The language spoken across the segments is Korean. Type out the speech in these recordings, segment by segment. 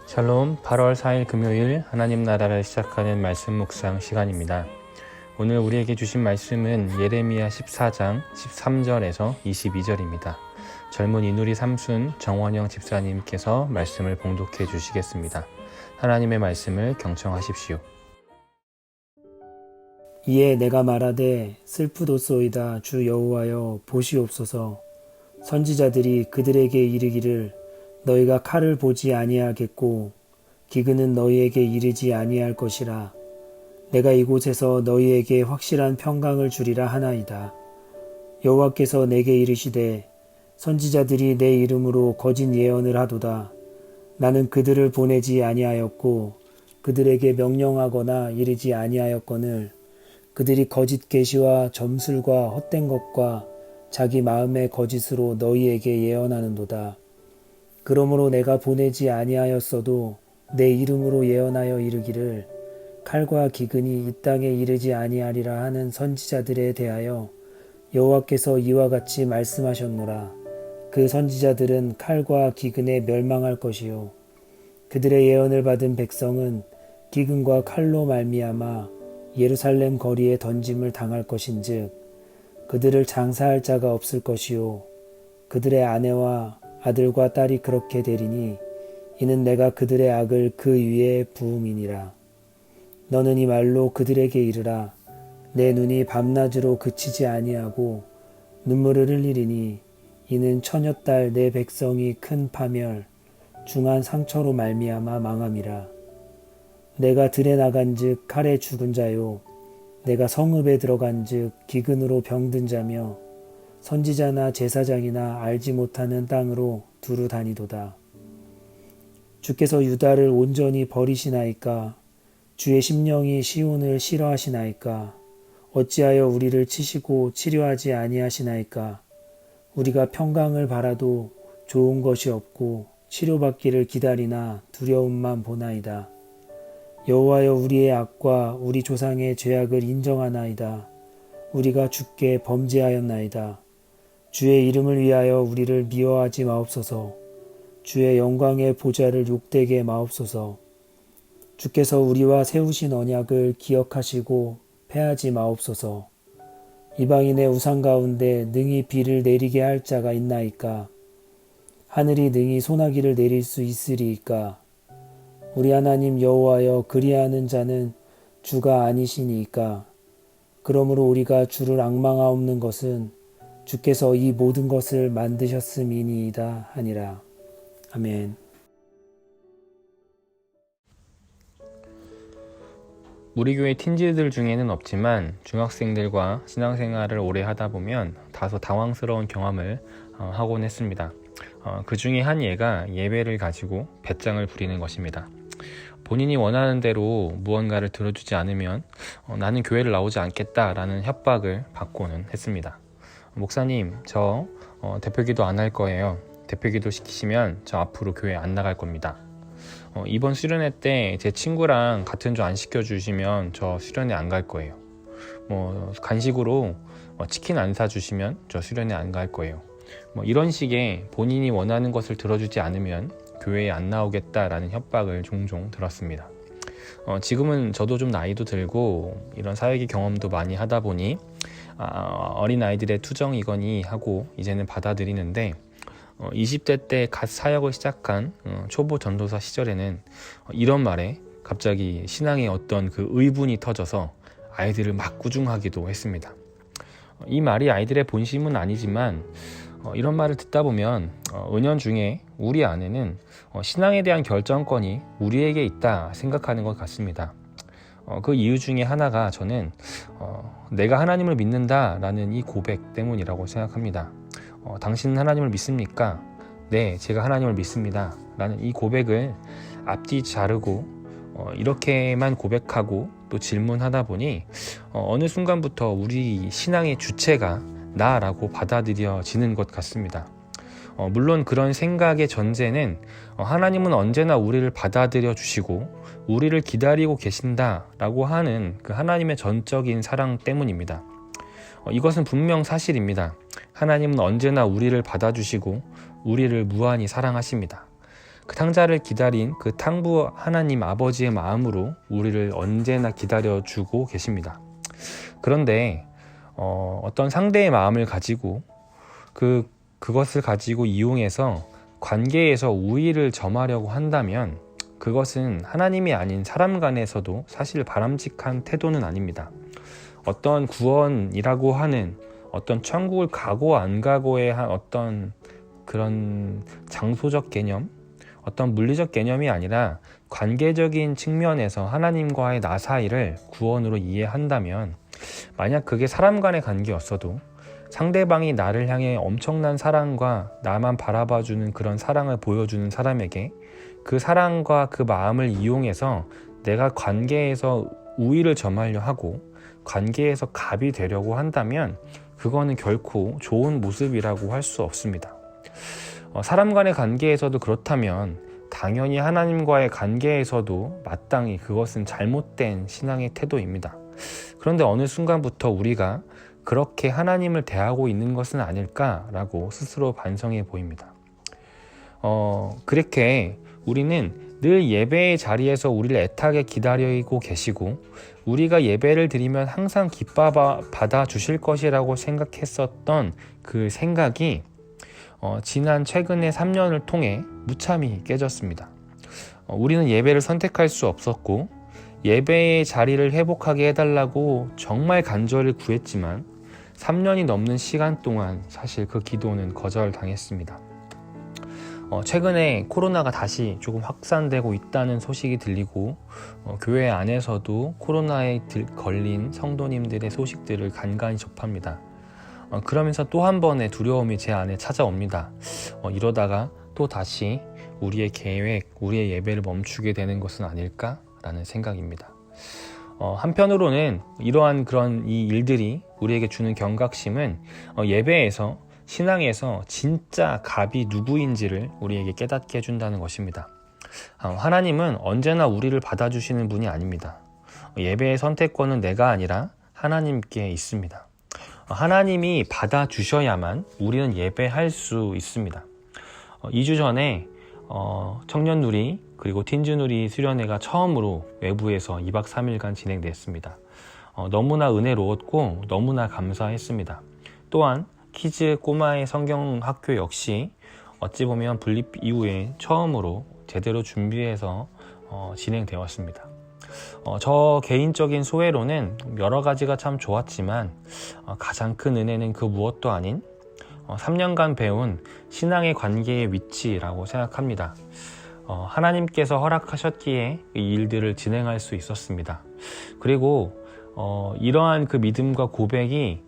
샬롬, 8월 4일 금요일 하나님 나라를 시작하는 말씀 묵상 시간입니다. 오늘 우리에게 주신 말씀은 예레미야 14장 13절에서 22절입니다. 젊은 이누리 삼순 정원영 집사님께서 말씀을 봉독해 주시겠습니다. 하나님의 말씀을 경청하십시오. 이에 내가 말하되 슬프도소이다 주 여호와여 보시옵소서. 선지자들이 그들에게 이르기를 너희가 칼을 보지 아니하겠고 기근은 너희에게 이르지 아니할 것이라. 내가 이곳에서 너희에게 확실한 평강을 주리라 하나이다. 여호와께서 내게 이르시되 선지자들이 내 이름으로 거짓 예언을 하도다. 나는 그들을 보내지 아니하였고 그들에게 명령하거나 이르지 아니하였거늘 그들이 거짓 계시와 점술과 헛된 것과 자기 마음의 거짓으로 너희에게 예언하는도다. 그러므로 내가 보내지 아니하였어도 내 이름으로 예언하여 이르기를 칼과 기근이 이 땅에 이르지 아니하리라 하는 선지자들에 대하여 여호와께서 이와 같이 말씀하셨노라. 그 선지자들은 칼과 기근에 멸망할 것이요 그들의 예언을 받은 백성은 기근과 칼로 말미암아 예루살렘 거리에 던짐을 당할 것인즉 그들을 장사할 자가 없을 것이요 그들의 아내와 아들과 딸이 그렇게 되리니 이는 내가 그들의 악을 그 위에 부음이니라. 너는 이 말로 그들에게 이르라. 내 눈이 밤낮으로 그치지 아니하고 눈물을 흘리리니 이는 처녀딸 내 백성이 큰 파멸 중한 상처로 말미암아 망함이라. 내가 들에 나간즉 칼에 죽은 자요 내가 성읍에 들어간즉 기근으로 병든 자며 선지자나 제사장이나 알지 못하는 땅으로 두루 다니도다. 주께서 유다를 온전히 버리시나이까? 주의 심령이 시온을 싫어하시나이까? 어찌하여 우리를 치시고 치료하지 아니하시나이까? 우리가 평강을 바라도 좋은 것이 없고 치료받기를 기다리나 두려움만 보나이다. 여호와여 우리의 악과 우리 조상의 죄악을 인정하나이다. 우리가 주께 범죄하였나이다. 주의 이름을 위하여 우리를 미워하지 마옵소서. 주의 영광의 보좌를 욕되게 마옵소서. 주께서 우리와 세우신 언약을 기억하시고 패하지 마옵소서. 이방인의 우상 가운데 능히 비를 내리게 할 자가 있나이까? 하늘이 능히 소나기를 내릴 수 있으리이까? 우리 하나님 여호와여 그리하는 자는 주가 아니시니이까? 그러므로 우리가 주를 앙망하옵는 것은 주께서 이 모든 것을 만드셨음이니이다 하니라. 아멘. 우리 교회 틴지들 중에는 없지만 중학생들과 신앙생활을 오래 하다 보면 다소 당황스러운 경험을 하곤 했습니다. 그 중에 한 예가 예배를 가지고 배짱을 부리는 것입니다. 본인이 원하는 대로 무언가를 들어주지 않으면 나는 교회를 나오지 않겠다라는 협박을 받고는 했습니다. 목사님, 저 대표기도 안 할 거예요. 대표기도 시키시면 저 앞으로 교회 안 나갈 겁니다. 이번 수련회 때 제 친구랑 같은 조 안 시켜주시면 저 수련회 안 갈 거예요. 간식으로 치킨 안 사주시면 저 수련회 안 갈 거예요. 이런 식의 본인이 원하는 것을 들어주지 않으면 교회에 안 나오겠다라는 협박을 종종 들었습니다. 지금은 저도 좀 나이도 들고 이런 사회계 경험도 많이 하다 보니 어린아이들의 투정이거니 하고 이제는 받아들이는데 20대 때 갓 사역을 시작한 초보 전도사 시절에는 이런 말에 갑자기 신앙의 어떤 그 의분이 터져서 아이들을 막 꾸중하기도 했습니다. 이 말이 아이들의 본심은 아니지만 이런 말을 듣다 보면 은연중에 우리 안에는 신앙에 대한 결정권이 우리에게 있다 생각하는 것 같습니다. 그 이유 중에 하나가 저는 내가 하나님을 믿는다라는 이 고백 때문이라고 생각합니다. 당신은 하나님을 믿습니까? 네, 제가 하나님을 믿습니다 라는 이 고백을 앞뒤 자르고 이렇게만 고백하고 또 질문하다 보니 어느 순간부터 우리 신앙의 주체가 나라고 받아들여지는 것 같습니다. 물론 그런 생각의 전제는 하나님은 언제나 우리를 받아들여 주시고 우리를 기다리고 계신다라고 하는 그 하나님의 전적인 사랑 때문입니다. 이것은 분명 사실입니다. 하나님은 언제나 우리를 받아주시고 우리를 무한히 사랑하십니다. 그 탕자를 기다린 그 탕부 하나님 아버지의 마음으로 우리를 언제나 기다려주고 계십니다. 그런데 어떤 상대의 마음을 가지고 그것을 가지고 이용해서 관계에서 우위를 점하려고 한다면 그것은 하나님이 아닌 사람 간에서도 사실 바람직한 태도는 아닙니다. 어떤 구원이라고 하는 어떤 천국을 가고 안 가고의 어떤 그런 장소적 개념, 어떤 물리적 개념이 아니라 관계적인 측면에서 하나님과의 나 사이를 구원으로 이해한다면, 만약 그게 사람 간의 관계였어도 상대방이 나를 향해 엄청난 사랑과 나만 바라봐주는 그런 사랑을 보여주는 사람에게 그 사랑과 그 마음을 이용해서 내가 관계에서 우위를 점하려 하고 관계에서 갑이 되려고 한다면 그거는 결코 좋은 모습이라고 할 수 없습니다. 사람 간의 관계에서도 그렇다면 당연히 하나님과의 관계에서도 마땅히 그것은 잘못된 신앙의 태도입니다. 그런데 어느 순간부터 우리가 그렇게 하나님을 대하고 있는 것은 아닐까라고 스스로 반성해 보입니다. 그렇게 우리는 늘 예배의 자리에서 우리를 애타게 기다리고 계시고 우리가 예배를 드리면 항상 기뻐받아 주실 것이라고 생각했었던 그 생각이 지난 최근의 3년을 통해 무참히 깨졌습니다. 우리는 예배를 선택할 수 없었고 예배의 자리를 회복하게 해달라고 정말 간절히 구했지만 3년이 넘는 시간 동안 사실 그 기도는 거절당했습니다. 최근에 코로나가 다시 조금 확산되고 있다는 소식이 들리고 교회 안에서도 코로나에 걸린 성도님들의 소식들을 간간히 접합니다. 그러면서 또 한 번의 두려움이 제 안에 찾아옵니다. 이러다가 또 다시 우리의 계획, 우리의 예배를 멈추게 되는 것은 아닐까라는 생각입니다. 한편으로는 이러한 그런 이 일들이 우리에게 주는 경각심은 예배에서, 신앙에서 진짜 갑이 누구인지를 우리에게 깨닫게 해준다는 것입니다. 하나님은 언제나 우리를 받아주시는 분이 아닙니다. 예배의 선택권은 내가 아니라 하나님께 있습니다. 하나님이 받아주셔야만 우리는 예배할 수 있습니다. 2주 전에 청년누리 그리고 틴즈누리 수련회가 처음으로 외부에서 2박 3일간 진행됐습니다. 너무나 은혜로웠고 너무나 감사했습니다. 또한 키즈 꼬마의 성경학교 역시 어찌 보면 분립 이후에 처음으로 제대로 준비해서 진행되었습니다. 저 개인적인 소회로는 여러 가지가 참 좋았지만 가장 큰 은혜는 그 무엇도 아닌 3년간 배운 신앙의 관계의 위치라고 생각합니다. 하나님께서 허락하셨기에 이 일들을 진행할 수 있었습니다. 그리고 이러한 그 믿음과 고백이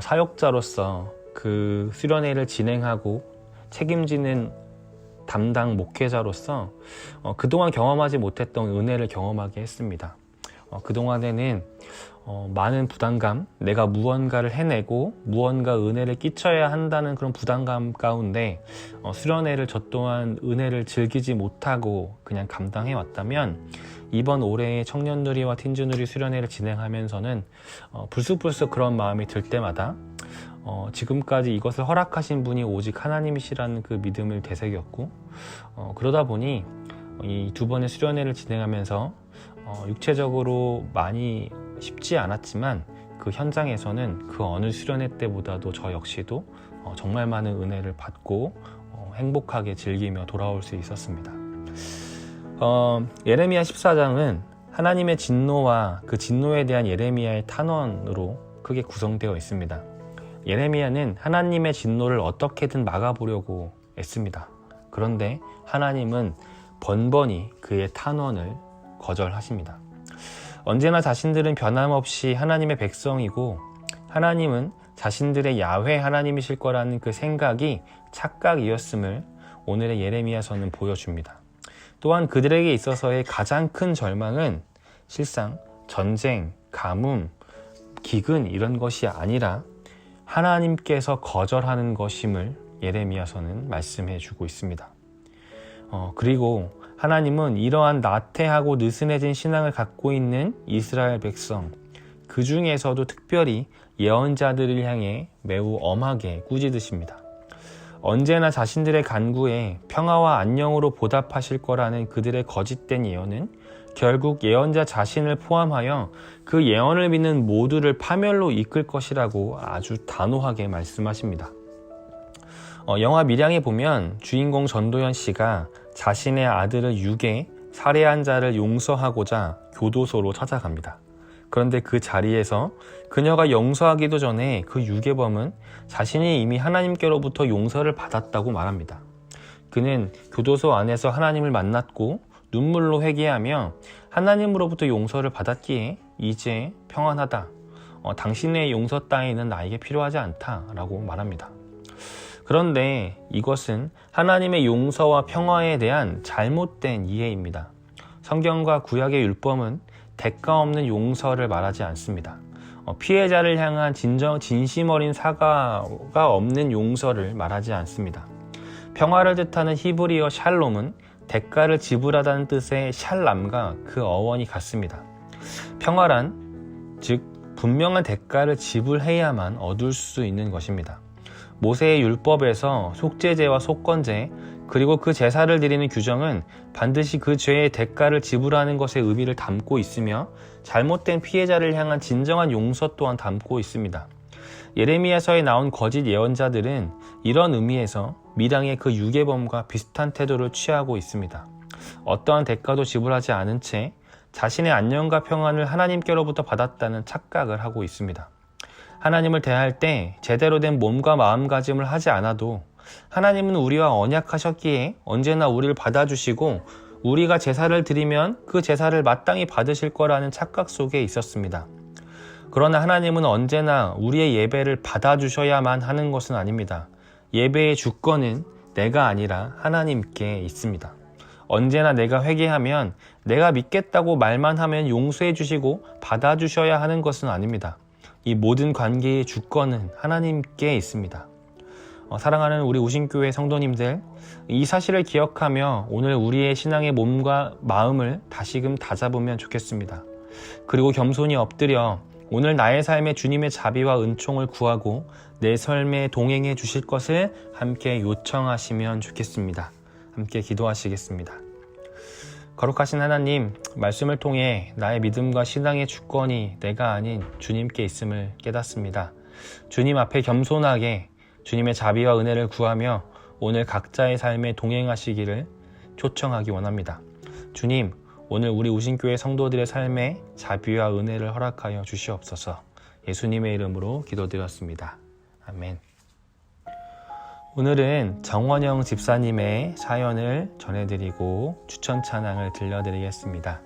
사역자로서 그 수련회를 진행하고 책임지는 담당 목회자로서 그동안 경험하지 못했던 은혜를 경험하게 했습니다. 그동안에는 많은 부담감, 내가 무언가를 해내고 무언가 은혜를 끼쳐야 한다는 그런 부담감 가운데 수련회를 저 또한 은혜를 즐기지 못하고 그냥 감당해 왔다면 이번 올해의 청년누리와 틴즈누리 수련회를 진행하면서는 불쑥불쑥 그런 마음이 들 때마다 지금까지 이것을 허락하신 분이 오직 하나님이시라는 그 믿음을 되새겼고 그러다 보니 이 두 번의 수련회를 진행하면서 육체적으로 많이 쉽지 않았지만 그 현장에서는 그 어느 수련회 때보다도 저 역시도 정말 많은 은혜를 받고 행복하게 즐기며 돌아올 수 있었습니다. 예레미야 14장은 하나님의 진노와 그 진노에 대한 예레미야의 탄원으로 크게 구성되어 있습니다. 예레미야는 하나님의 진노를 어떻게든 막아보려고 애씁니다. 그런데 하나님은 번번이 그의 탄원을 거절하십니다. 언제나 자신들은 변함없이 하나님의 백성이고 하나님은 자신들의 야훼 하나님이실 거라는 그 생각이 착각이었음을 오늘의 예레미야서는 보여줍니다. 또한 그들에게 있어서의 가장 큰 절망은 실상 전쟁, 가뭄, 기근 이런 것이 아니라 하나님께서 거절하는 것임을 예레미야서는 말씀해 주고 있습니다. 그리고 하나님은 이러한 나태하고 느슨해진 신앙을 갖고 있는 이스라엘 백성, 그 중에서도 특별히 예언자들을 향해 매우 엄하게 꾸짖으십니다. 언제나 자신들의 간구에 평화와 안녕으로 보답하실 거라는 그들의 거짓된 예언은 결국 예언자 자신을 포함하여 그 예언을 믿는 모두를 파멸로 이끌 것이라고 아주 단호하게 말씀하십니다. 영화 밀양에 보면 주인공 전도연 씨가 자신의 아들을 유괴, 살해한 자를 용서하고자 교도소로 찾아갑니다. 그런데 그 자리에서 그녀가 용서하기도 전에 그 유괴범은 자신이 이미 하나님께로부터 용서를 받았다고 말합니다. 그는 교도소 안에서 하나님을 만났고 눈물로 회개하며 하나님으로부터 용서를 받았기에 이제 평안하다. 당신의 용서 따위는 나에게 필요하지 않다라고 말합니다. 그런데 이것은 하나님의 용서와 평화에 대한 잘못된 이해입니다. 성경과 구약의 율법은 대가 없는 용서를 말하지 않습니다. 피해자를 향한 진심 어린 사과가 없는 용서를 말하지 않습니다. 평화를 뜻하는 히브리어 샬롬은 대가를 지불하다는 뜻의 샬람과 그 어원이 같습니다. 평화란 즉 분명한 대가를 지불해야만 얻을 수 있는 것입니다. 모세의 율법에서 속죄제와 속건제 그리고 그 제사를 드리는 규정은 반드시 그 죄의 대가를 지불하는 것의 의미를 담고 있으며 잘못된 피해자를 향한 진정한 용서 또한 담고 있습니다. 예레미야서에 나온 거짓 예언자들은 이런 의미에서 밀양의 그 유괴범과 비슷한 태도를 취하고 있습니다. 어떠한 대가도 지불하지 않은 채 자신의 안녕과 평안을 하나님께로부터 받았다는 착각을 하고 있습니다. 하나님을 대할 때 제대로 된 몸과 마음가짐을 하지 않아도 하나님은 우리와 언약하셨기에 언제나 우리를 받아주시고 우리가 제사를 드리면 그 제사를 마땅히 받으실 거라는 착각 속에 있었습니다. 그러나 하나님은 언제나 우리의 예배를 받아주셔야만 하는 것은 아닙니다. 예배의 주권은 내가 아니라 하나님께 있습니다. 언제나 내가 회개하면 내가 믿겠다고 말만 하면 용서해 주시고 받아주셔야 하는 것은 아닙니다. 이 모든 관계의 주권은 하나님께 있습니다. 사랑하는 우리 우신교회 성도님들, 이 사실을 기억하며 오늘 우리의 신앙의 몸과 마음을 다시금 다잡으면 좋겠습니다. 그리고 겸손히 엎드려 오늘 나의 삶에 주님의 자비와 은총을 구하고 내 삶에 동행해 주실 것을 함께 요청하시면 좋겠습니다. 함께 기도하시겠습니다. 거룩하신 하나님, 말씀을 통해 나의 믿음과 신앙의 주권이 내가 아닌 주님께 있음을 깨닫습니다. 주님 앞에 겸손하게 주님의 자비와 은혜를 구하며 오늘 각자의 삶에 동행하시기를 초청하기 원합니다. 주님, 오늘 우리 우신교회 성도들의 삶에 자비와 은혜를 허락하여 주시옵소서. 예수님의 이름으로 기도드렸습니다. 아멘. 오늘은 정원영 집사님의 사연을 전해드리고 추천 찬양을 들려드리겠습니다.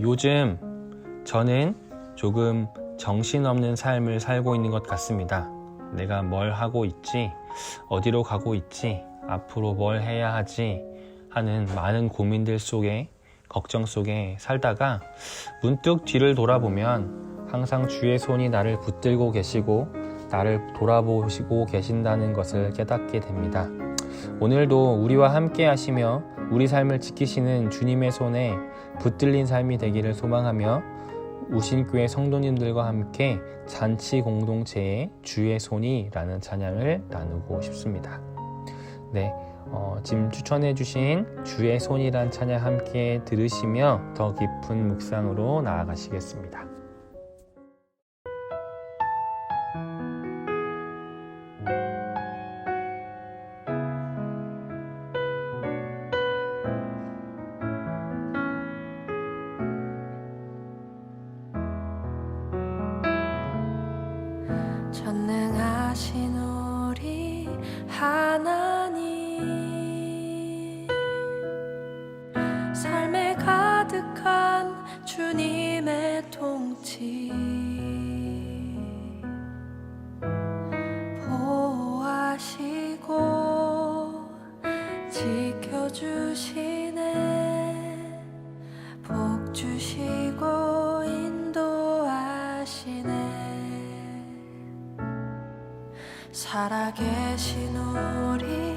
요즘 저는 조금 정신없는 삶을 살고 있는 것 같습니다. 내가 뭘 하고 있지? 어디로 가고 있지? 앞으로 뭘 해야 하지? 하는 많은 고민들 속에, 걱정 속에 살다가 문득 뒤를 돌아보면 항상 주의 손이 나를 붙들고 계시고 나를 돌아보시고 계신다는 것을 깨닫게 됩니다. 오늘도 우리와 함께 하시며 우리 삶을 지키시는 주님의 손에 붙들린 삶이 되기를 소망하며 우신교회 성도님들과 함께 잔치 공동체의 주의 손이라는 찬양을 나누고 싶습니다. 네, 지금 추천해 주신 주의 손이란 찬양 함께 들으시며 더 깊은 묵상으로 나아가시겠습니다. 전능하신 우리 하나님, 삶에 가득한 주님의 통치, 보호하시고 지켜주시네, 복 주시고 인도하시네. 살아계신 우리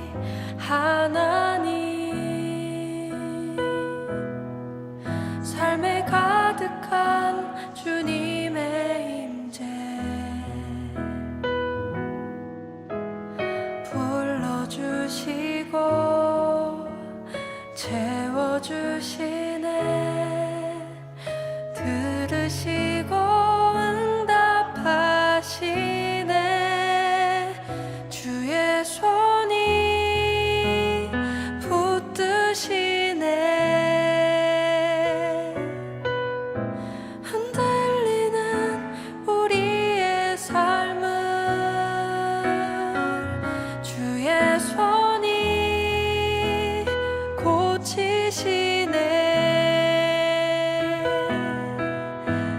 하나님, 삶에 가득한 주님의 임재, 채워주시네. 들으시고 응답하시네. 주의 손이 붙드시네. 흔들리는 우리의 삶을 주의 손이 고치시네.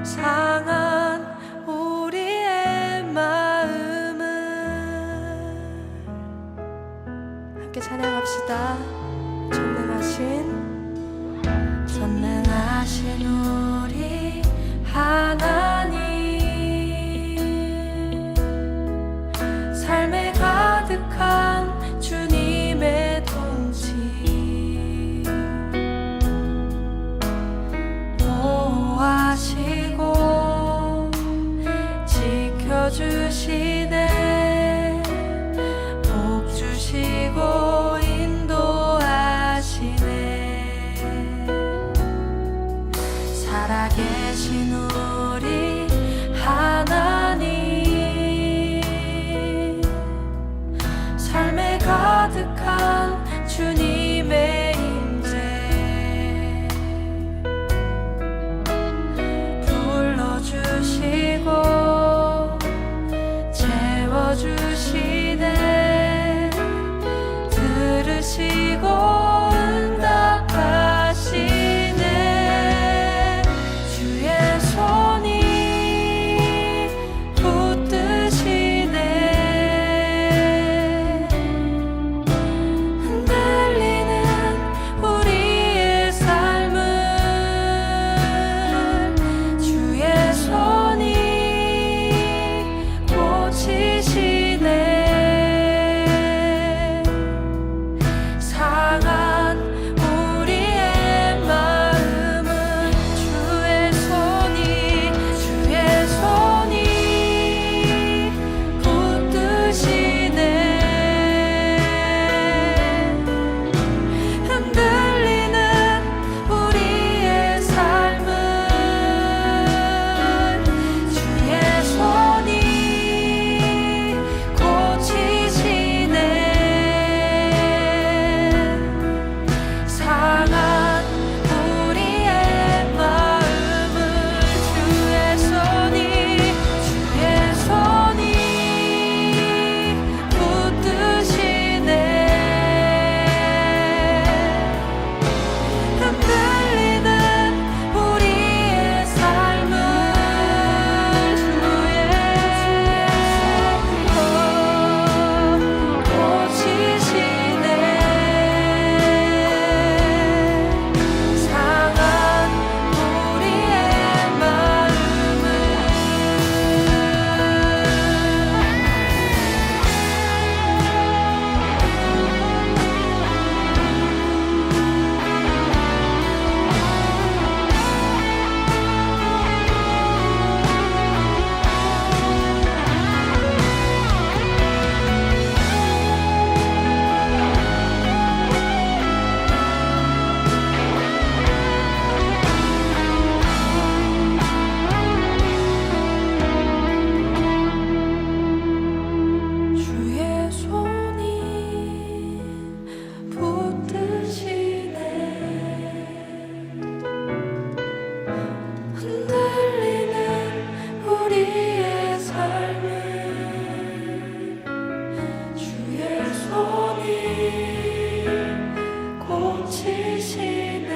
상한 우리의 마음을 함께 찬양합시다. 전능하신 우리 하나님, 삶에 가득한 주님의 통치 보호하시고 지켜주시네. 복 주시고 인도하시네. 살아계신 우리 하나님, 삶에 가득한 주님의 임재 불러주시고 채워주시네. 들으시고 응답하시네. 주의 손이 붙드시네. 흔들리는 우리의 삶을 주의 손이 고치시네. 상한 우리의 마음은 주의 손이 붙드시네. 흔들리는 우리의 삶은 주의 손이 고치시네. 상한 우리의 마음을 주의 손이 붙드시네. 흔들리는 우리의 삶을 고치시네. 상한 우리의 마음을 주의 손이 붙드시네. 흔들리는 우리의 삶을 주의 손이 고치시네.